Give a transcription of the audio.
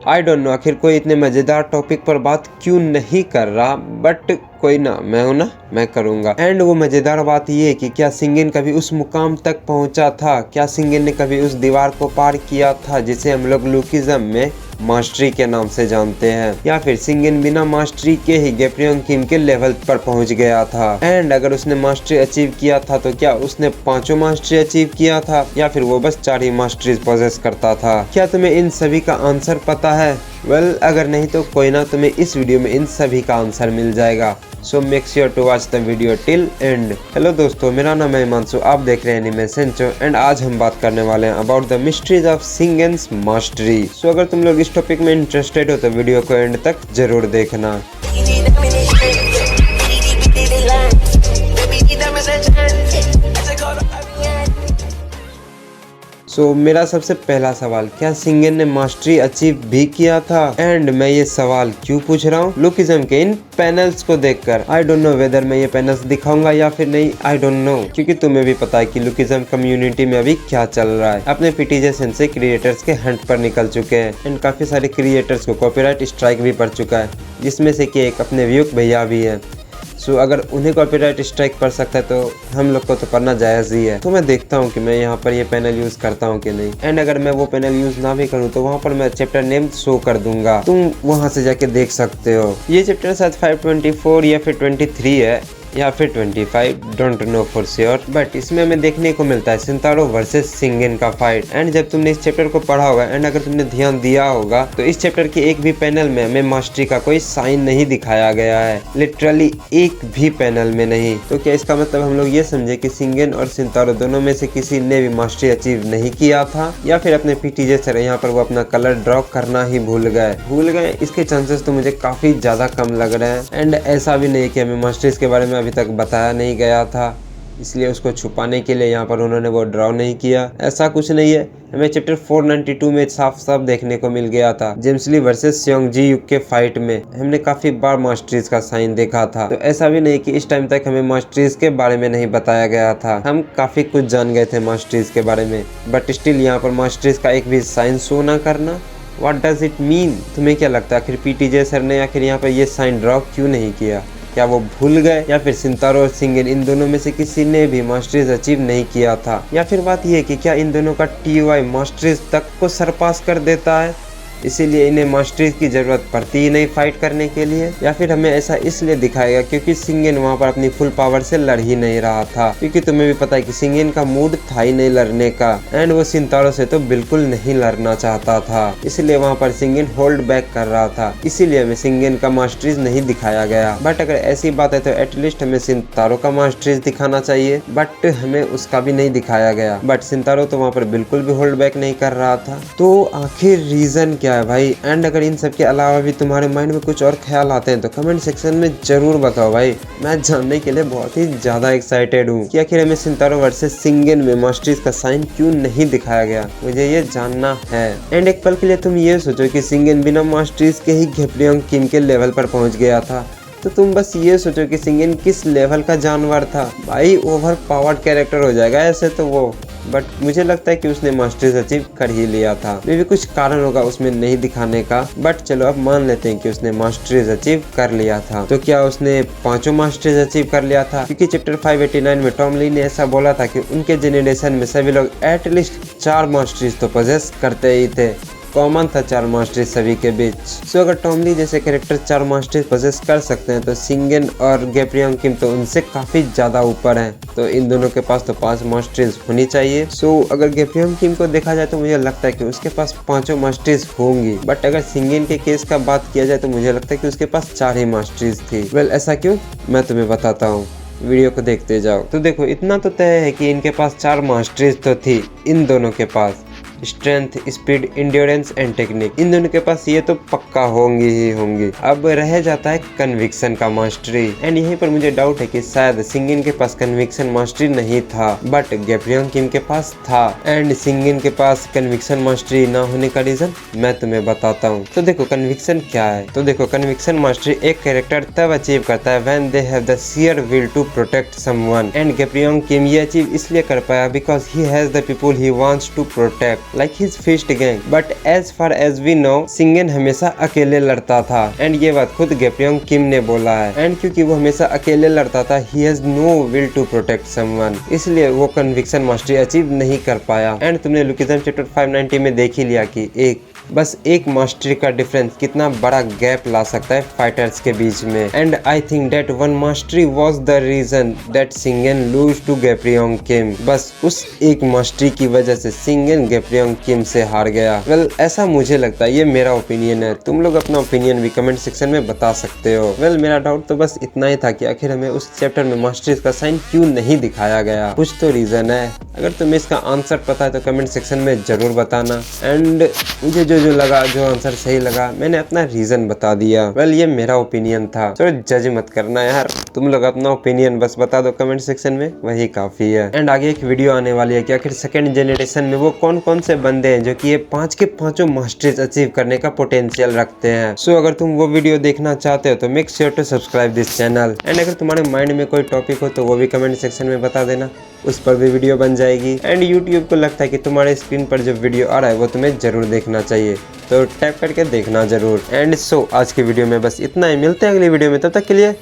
I don't know आखिर कोई इतने मजेदार टॉपिक पर बात क्यों नहीं कर रहा, बट कोई ना, मैं हूं ना, मैं करूंगा। एंड वो मजेदार बात ये कि क्या सिंगन कभी उस मुकाम तक पहुंचा था, क्या सिंगन ने कभी उस दीवार को पार किया था जिसे हम लोग लुकिज्म में मास्टरी के नाम से जानते हैं, या फिर सिंगन बिना मास्टरी के ही गेप्रियन किम के लेवल पर पहुंच गया था। एंड अगर उसने मास्टरी अचीव किया था तो क्या उसने 5 मास्टरी अचीव किया था, या फिर वो बस 4 ही मास्टरीज पोजेस करता था। क्या तुम्हें इन सभी का आंसर पता है? वेल, अगर नहीं तो कोई ना, तुम्हें इस वीडियो में इन सभी का आंसर मिल जाएगा। So make sure to watch the video till end. Hello दोस्तों, मेरा नाम है हिमांशु, आप देख रहे हैं एनिमे सेंचो। एंड आज हम बात करने वाले हैं about the mysteries of Shingen's mastery. So अगर तुम लोग इस टॉपिक में इंटरेस्टेड हो तो वीडियो को एंड तक जरूर देखना। मेरा सबसे पहला सवाल, क्या सिंगन ने मास्टरी अचीव भी किया था? एंड मैं ये सवाल क्यों पूछ रहा हूँ? लुकिज्म के इन पैनल्स को देखकर। आई डोंट नो वेदर मैं ये पैनल्स दिखाऊंगा या फिर नहीं, आई डोंट नो, क्योंकि तुम्हें भी पता है कि लुकिज्म कम्युनिटी में अभी क्या चल रहा है। अपने पीटीजे से क्रिएटर्स के हंट पर निकल चुके हैं एंड काफी सारे क्रिएटर्स को कॉपीराइट स्ट्राइक भी पड़ चुका है, जिसमें से कि एक अपने व्यूक भैया भी है। सो अगर उन्हें कॉपीराइट स्ट्राइक पड़ सकता है तो हम लोग को तो पढ़ना जायज़ ही है। तो मैं देखता हूँ कि मैं यहाँ पर ये पैनल यूज़ करता हूँ कि नहीं। एंड अगर मैं वो पैनल यूज़ ना भी करूँ तो वहाँ पर मैं चैप्टर नेम शो कर दूंगा, तुम वहाँ से जाके देख सकते हो। ये चैप्टर शायद 524 या फिर 23 है या फिर 25, don't know for sure, but इसमें हमें देखने को मिलता है सिंतारो वर्सेस सिंगन का फाइट। एंड जब तुमने इस चैप्टर को पढ़ा होगा एंड अगर तुमने ध्यान दिया होगा तो इस चैप्टर के एक भी पैनल में हमें मास्टरी का कोई साइन नहीं दिखाया गया है, लिटरली एक भी पैनल में नहीं। तो क्या इसका मतलब हम लोग ये समझे कि सिंगन और सिंतारो दोनों में से किसी ने भी मास्टरी अचीव नहीं किया था, या फिर अपने पीटीजे सर यहाँ पर वो अपना कलर ड्रॉ करना ही भूल गए? इसके चांसेस तो मुझे काफी ज्यादा कम लग रहे हैं। एंड ऐसा भी नहीं कि हमें मास्टरीज के बारे में अभी तक बताया नहीं गया था, इसलिए उसको छुपाने के लिए यहाँ पर उन्होंने वो ड्रॉ नहीं किया, ऐसा कुछ नहीं है। हमें चैप्टर 492 में साफ साफ देखने को मिल गया था, जेम्स ली वर्सेस सेयोंग जी युक के फाइट में हमने काफी बार मास्टरीज का साइन देखा था। तो ऐसा भी नहीं कि इस टाइम तक हमें मास्टरीज के बारे में नहीं बताया गया था, हम काफी कुछ जान गए थे मास्टरीज के बारे में, बट स्टिल यहाँ पर मास्टरीज का एक भी साइन शो ना करना, व्हाट डज इट मीन? तुम्हें क्या लगता है आखिर पीटीजे सर ने आखिर यहाँ पर ये साइन ड्रॉ क्यों नहीं किया? क्या वो भूल गए, या फिर सिंतारो और सिंगन इन दोनों में से किसी ने भी मास्टरीज अचीव नहीं किया था? या फिर बात यह कि क्या इन दोनों का TY मास्टरीज तक को सरपास कर देता है, इसीलिए इन्हें मास्टरीज की जरूरत पड़ती ही नहीं फाइट करने के लिए? या फिर हमें ऐसा इसलिए दिखाएगा क्योंकि सिंगन वहाँ पर अपनी फुल पावर से लड़ ही नहीं रहा था, क्योंकि तुम्हें भी पता है कि सिंगन का मूड था ही नहीं लड़ने का, एंड वो सिंतारो से तो बिल्कुल नहीं लड़ना चाहता था, इसलिए वहाँ पर सिंगन होल्ड बैक कर रहा था, इसीलिए हमें सिंगन का मास्टरीज नहीं दिखाया गया। बट अगर ऐसी बात है तो एटलीस्ट हमें सिंतारो का मास्टरीज दिखाना चाहिए, बट हमें उसका भी नहीं दिखाया गया। बट सिंतारो तो वहाँ पर बिल्कुल भी होल्ड बैक नहीं कर रहा था, तो आखिर रीजन क्या है भाई? एंड अगर इन सब के अलावा भी तुम्हारे माइंड में कुछ और ख्याल आते हैं तो कमेंट सेक्शन में जरूर बताओ भाई, मैं जानने के लिए बहुत ही ज्यादा एक्साइटेड हूँ कि आखिर हमें सिंतारो वर्सेस सिंगन में मास्टरीज का साइन क्यों नहीं दिखाया गया, मुझे ये जानना है। एंड एक पल के लिए तुम ये सोचो कि सिंगन बिना मास्टरीज के ही गेप्रियन किम के लेवल पर पहुंच गया था, तो तुम बस ये सोचो कि सिंगन किस लेवल का जानवर था भाई, ओवर पावर्ड कैरेक्टर हो जाएगा ऐसे तो वो। बट मुझे लगता है कि उसने मास्टरीज अचीव कर ही लिया था, मे भी कुछ कारण होगा उसमें नहीं दिखाने का, बट चलो अब मान लेते हैं कि उसने मास्टरीज अचीव कर लिया था। तो क्या उसने 5 मास्टरीज अचीव कर लिया था? क्योंकि चैप्टर 589 में टॉम ली ने ऐसा बोला था कि उनके जेनरेशन में सभी लोग एटलीस्ट 4 मास्टरीज तो पोजेस करते ही थे, कॉमन था 4 मास्टरीज सभी के बीच। सो अगर टॉम ली जैसे कैरेक्टर 4 मास्टरीज पोजेस कर सकते हैं तो सिंगन और गेप्रियन किम तो उनसे काफी ज्यादा ऊपर हैं, तो इन दोनों के पास तो 5 मास्टरीज होनी चाहिए। सो अगर गेप्रियन किम को देखा जाए तो मुझे लगता है कि उसके पास 5 मास्टरीज होंगी, बट अगर सिंगन के केस का बात किया जाए तो मुझे लगता है कि उसके पास 4 ही मास्टरीज थी। वेल, ऐसा क्यों, मैं तुम्हें बताता हूँ, वीडियो को देखते जाओ। तो देखो, इतना तो तय है कि इनके पास 4 मास्टरीज तो थी, इन दोनों के पास strength, speed, endurance and technique, इन दोनों के पास ये तो पक्का होंगी ही होंगी। अब रह जाता है कन्विक्शन का मास्टरी, एंड यहीं पर मुझे डाउट है कि शायद सिंगन के पास कन्विक्शन मास्टरी नहीं था, बट गेप्रियन किम के पास था। एंड सिंगन के पास कन्विक्शन मास्टरी ना होने का रीजन मैं तुम्हें बताता हूँ। तो देखो कन्विक्शन क्या है, तो देखो कन्विक्शन मास्टरी एक कैरेक्टर तब अचीव करता है when they have the sheer will to protect someone, and Gapryong Kim ये अचीव इसलिए कर पाया because he has the people he wants to protect. Like his fist gang. But as far as we know Shingen हमेशा अकेले लड़ता था and ये बात खुद गेप्रियोंग किम ने बोला है। एंड क्योंकि वो हमेशा अकेले लड़ता था, ही has no will to protect someone, इसलिए वो कन्विक्शन मास्टरी अचीव नहीं कर पाया। एंड तुमने लुकिज्म चैप्टर 590 में देख ही लिया कि बस एक मास्टरी का डिफरेंस कितना बड़ा गैप ला सकता है फाइटर्स के बीच में। And I think that one mastery was the reason that Shingen lose to Gapryong Kim. बस उस एक मास्टरी की वजह से शिंगेन गेप्रियोंग किम से हार गया। वेल ऐसा मुझे लगता है, ये मेरा ओपिनियन है। तुम लोग अपना ओपिनियन भी कमेंट सेक्शन में बता सकते हो। वेल मेरा डाउट तो बस इतना ही था कि आखिर हमें उस चैप्टर में मास्टरीज का साइन क्यों नहीं दिखाया गया। कुछ तो रीजन है। अगर तुम्हें इसका आंसर पता है तो कमेंट सेक्शन में जरूर बताना। एंड मुझे जो लगा, जो आंसर सही लगा, मैंने अपना रीजन बता दिया। वेल ये मेरा ओपिनियन था, चलो जज मत करना यार, तुम लोग अपना ओपिनियन बस बता दो कमेंट सेक्शन में, वही काफी है। एंड आगे एक वीडियो आने वाली है कि आखिर सेकंड जनरेशन में वो कौन कौन से बंदे हैं जो कि ये 5 के 5 मास्टरीज अचीव करने का पोटेंशियल रखते हैं। सो अगर तुम वो वीडियो देखना चाहते हो तो make sure to subscribe this channel. And अगर तुम्हारे माइंड में कोई टॉपिक हो तो वो भी कमेंट सेक्शन में बता देना, उस पर भी वीडियो बन जाएगी। एंड यूट्यूब को लगता है कि तुम्हारे स्क्रीन पर जो वीडियो आ रहा है वो तुम्हें जरूर देखना चाहिए, तो टैप करके देखना जरूर। एंड सो आज की वीडियो में बस इतना ही, मिलते हैं अगली वीडियो में, तब तक के लिए